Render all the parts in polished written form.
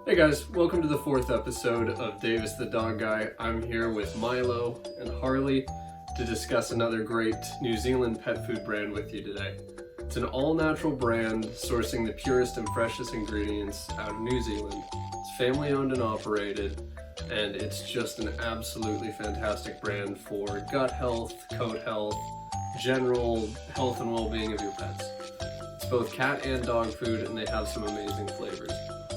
Hey guys, welcome to the 4th episode of Davis the Dog Guy. I'm here with Milo and Harley to discuss another great New Zealand pet food brand with you today. It's an all-natural brand sourcing the purest and freshest ingredients out of New Zealand. It's family owned and operated, and it's just an absolutely fantastic brand for gut health, coat health, general health and well-being of your pets. It's both cat and dog food, and they have some amazing flavors.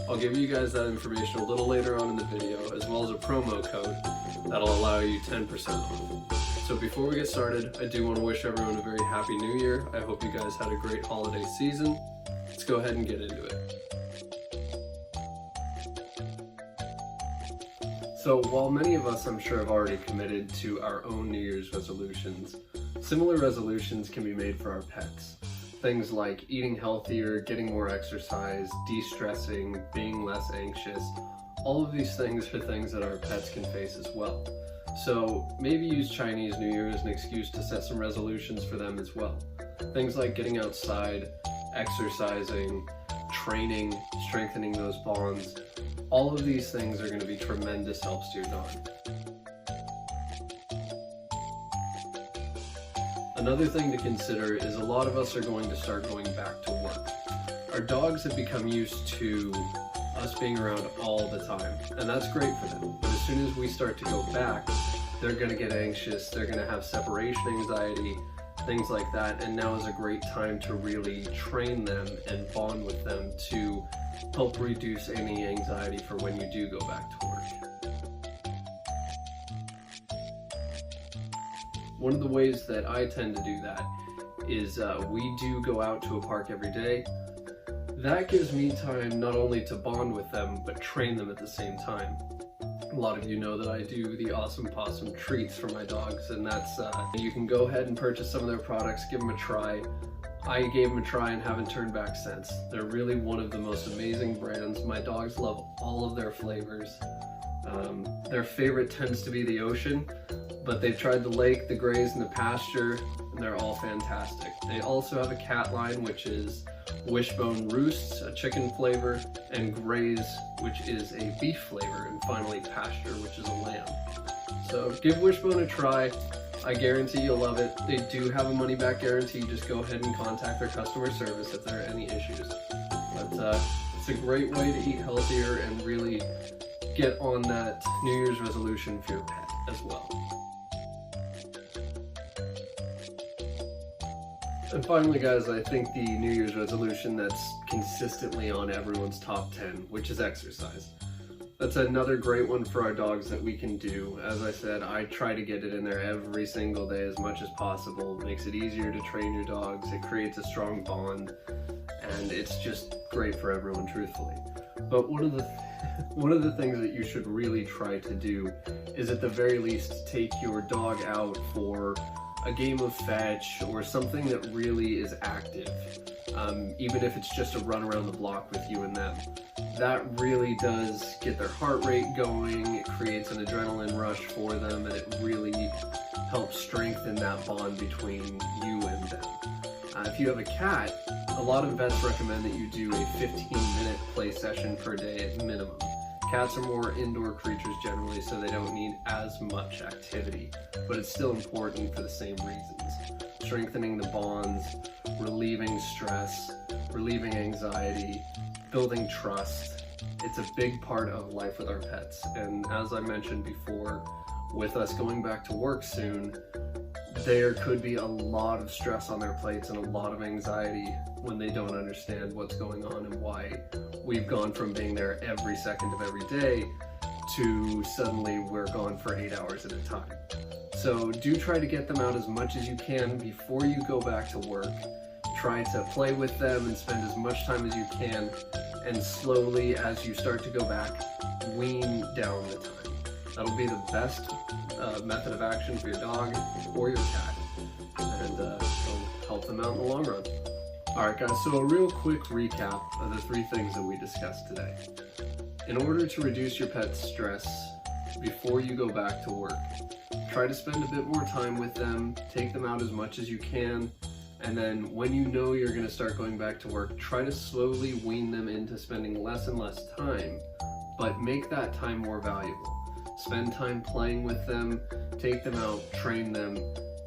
I'll give you guys that information a little later on in the video, as well as a promo code that'll allow you 10% off. So before we get started, I do want to wish everyone a very happy new year. I hope you guys had a great holiday season. Let's go ahead and get into it. So while many of us, I'm sure, have already committed to our own New Year's resolutions, similar resolutions can be made for our pets. Things like eating healthier, getting more exercise, de-stressing, being less anxious. All of these things are things that our pets can face as well. So maybe use Chinese New Year as an excuse to set some resolutions for them as well. Things like getting outside, exercising, training, strengthening those bonds. All of these things are going to be tremendous helps to your dog. Another thing to consider is a lot of us are going to start going back to work. Our dogs have become used to us being around all the time, and that's great for them. But as soon as we start to go back, they're going to get anxious, they're going to have separation anxiety, things like that, and now is a great time to really train them and bond with them to help reduce any anxiety for when you do go back to work. One of the ways that I tend to do that is we do go out to a park every day. That gives me time not only to bond with them, but train them at the same time. A lot of you know that I do the Awesome Possum treats for my dogs, and that's, you can go ahead and purchase some of their products, give them a try. I gave them a try and haven't turned back since. They're really one of the most amazing brands. My dogs love all of their flavors. Their favorite tends to be the ocean, but they've tried the lake, the graze, and the pasture, and they're all fantastic. They also have a cat line, which is Wishbone Roosts, a chicken flavor, and Graze, which is a beef flavor, and finally Pasture, which is a lamb. So give Wishbone a try. I guarantee you'll love it. They do have a money-back guarantee. Just go ahead and contact their customer service if there are any issues. But it's a great way to eat healthier and really get on that New Year's resolution for your pet as well. And finally, guys, I think the New Year's resolution that's consistently on everyone's top 10, which is exercise. That's another great one for our dogs that we can do. As I said, I try to get it in there every single day as much as possible. It makes it easier to train your dogs, it creates a strong bond, and it's just great for everyone, truthfully. But one of the things that you should really try to do is, at the very least, take your dog out for a game of fetch or something that really is active, even if it's just a run around the block with you and them. That really does get their heart rate going, it creates an adrenaline rush for them, and it really helps strengthen that bond between you and them. If you have a cat, a lot of vets recommend that you do a 15-minute play session per day at minimum. Cats are more indoor creatures generally, so they don't need as much activity, but it's still important for the same reasons. Strengthening the bonds, relieving stress, relieving anxiety, building trust. It's a big part of life with our pets, and as I mentioned before, with us going back to work soon, there could be a lot of stress on their plates and a lot of anxiety when they don't understand what's going on and why we've gone from being there every second of every day to suddenly we're gone for 8 hours at a time. So do try to get them out as much as you can before you go back to work. Try to play with them and spend as much time as you can, and slowly, as you start to go back, wean down the time. That'll be the best method of action for your dog or your cat, and it'll help them out in the long run. Alright guys, so a real quick recap of the 3 things that we discussed today. In order to reduce your pet's stress before you go back to work, try to spend a bit more time with them, take them out as much as you can, and then when you know you're going to start going back to work, try to slowly wean them into spending less and less time but make that time more valuable. Spend time playing with them, take them out, train them.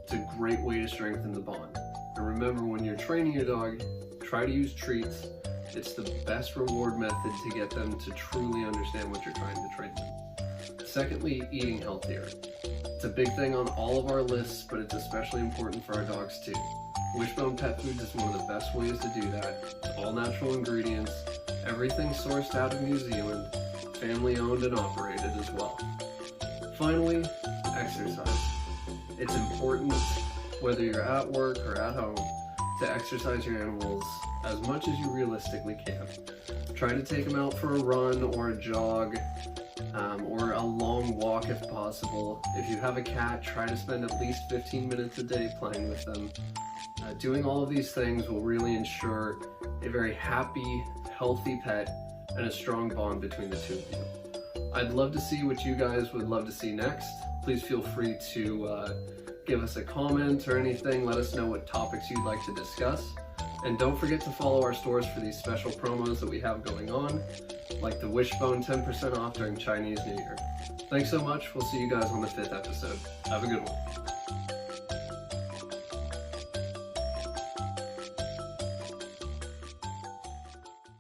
It's a great way to strengthen the bond. And remember, when you're training your dog, try to use treats. It's the best reward method to get them to truly understand what you're trying to train them. Secondly, eating healthier. It's a big thing on all of our lists, but it's especially important for our dogs too. Wishbone Pet Foods is one of the best ways to do that. It's all natural ingredients, everything sourced out of New Zealand, family owned and operated as well. Finally, exercise. It's important, whether you're at work or at home, to exercise your animals as much as you realistically can. Try to take them out for a run or a jog, or a long walk if possible. If you have a cat, try to spend at least 15 minutes a day playing with them. Doing all of these things will really ensure a very happy, healthy pet and a strong bond between the two of you. I'd love to see what you guys would love to see next. Please feel free to give us a comment or anything. Let us know what topics you'd like to discuss. And don't forget to follow our stores for these special promos that we have going on, like the Wishbone 10% off during Chinese New Year. Thanks so much. We'll see you guys on the 5th episode. Have a good one.